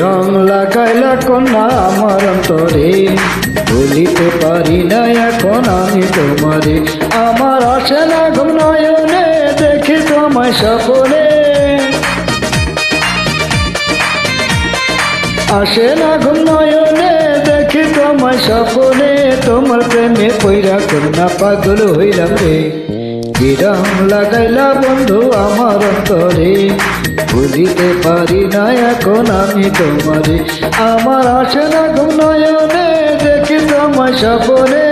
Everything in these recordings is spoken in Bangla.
রং লাগাইলা কন্যা আমার অন্তরে, ভুলিতে পারি না এখন আমি তোমারে। আমার আসে না ঘুম নয়নে, দেখি তোমায় স্বপ্নে। আসে না ঘুম নয়নে, দেখি তোমায় স্বপ্নে। তোমার প্রেমে পইরা কন্যা পাগল হইলাম রে। কি রং লাগাইলা বন্ধু আমার অন্তরে, ভুলিতে পারি না এখন আমি তোমারে। আমার আসে না ঘুম নয়নে, দেখি তোমায় স্বপ্নে।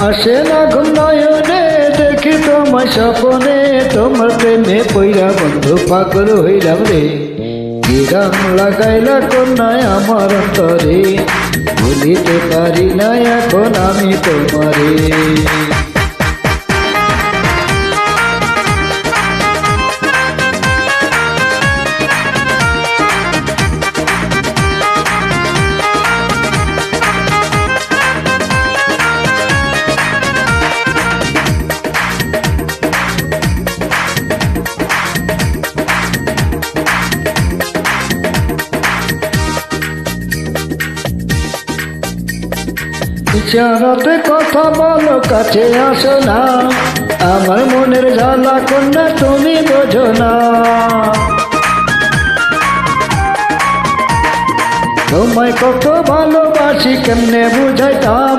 আসে না ঘুম নয়নে, দেখি তোমায় স্বপ্নে। তোমার প্রেমে পইরা বন্ধু পাগল হইলাম রে। কি রং লাগাইলা কন্যায় আমার অন্তরে, ভুলিতে পারি না এখন আমি তোমারে। ইশারাতে কথা বলো, কাছে আসো না। আমার মনের জ্বালা কন্যা তুমি বোঝো না। তোমায় কত ভালোবাসি কেমনে বুঝাইতাম,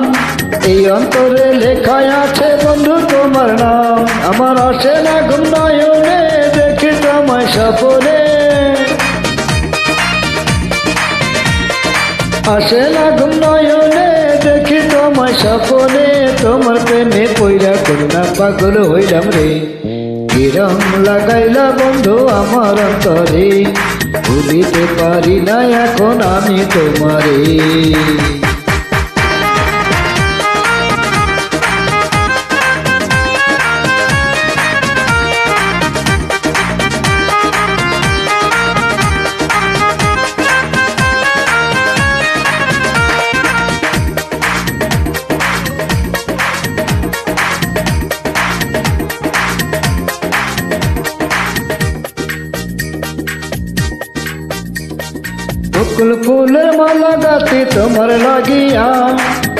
এই অন্তরে লেখায় আছে বন্ধু তোমার নাম। আমার আসে না ঘুম নয়নে, দেখি তোমায় স্বপ্নে। আসে না ঘুম নয়নে, দেখি তোমায় স্বপ্নে। তোমার প্রেমে পইরা কন্যা পাগল হইলাম রে। কি রং লাগাইলা বন্ধু আমার অন্তরে, ভুলিতে পারি না এখন আমি তোমারে। বকুল ফুলের মালা গাতে তোমার লাগিয়া,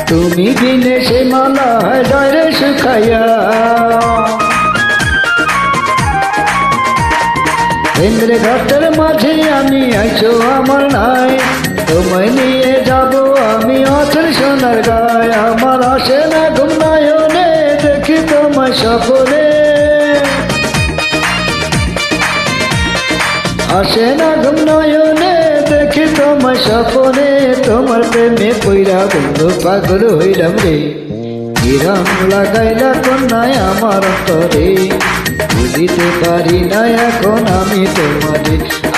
তুমি বিনে সে মালা হয় ডাইরে শুকাইয়া। ইন্দ্র ঘাটের মাঝে আমি আইছো আমার নাই, তোমায় নিয়ে যাব আমি অচল সোনার গায়। আমার আসে না ঘুম নয়নে, দেখি তোমায় স্বপ্নে। আসে না ঘুম নয়নে, দেখি তোমায় স্বপ্নে। তোমার প্রেমে পইরা বন্ধু পাগল হইলাম রে। কি রং লাগাইলা কন্যায় আমার অন্তরে, বুঝিতে পারি না এখন আমি তোমারে।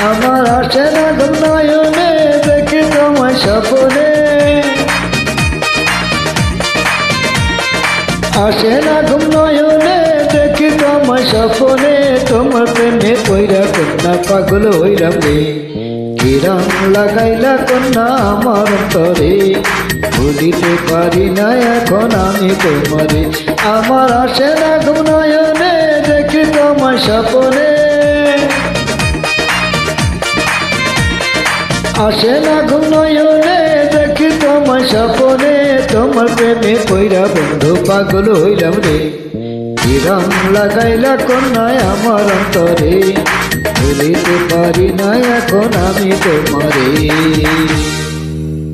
আমার আসে না ঘুম নয়নে, দেখি তোমায় স্বপ্নে। আসে না ঘুম নয়নে, দেখি তোমায় স্বপ্নে। তোমার প্রেমে পইরা কন্যা পাগল হইলাম রে। কি রং লাগাইলা কন্যা আমার অন্তরে, ভুলিতে পারি না এখন আমি তোমারে। আমার আসে না ঘুম নয়নে, দেখি তোমায় স্বপ্নে। আসে না ঘুম নয়নে, দেখি তোমায় স্বপ্নে। তোমার প্রেমে পইরা বন্ধু পাগল হইলাম রে। কি রং লাগাইলা কন্যায় আমার অন্তরে, ভুলিতে পারি না এখন আমি তোমারে।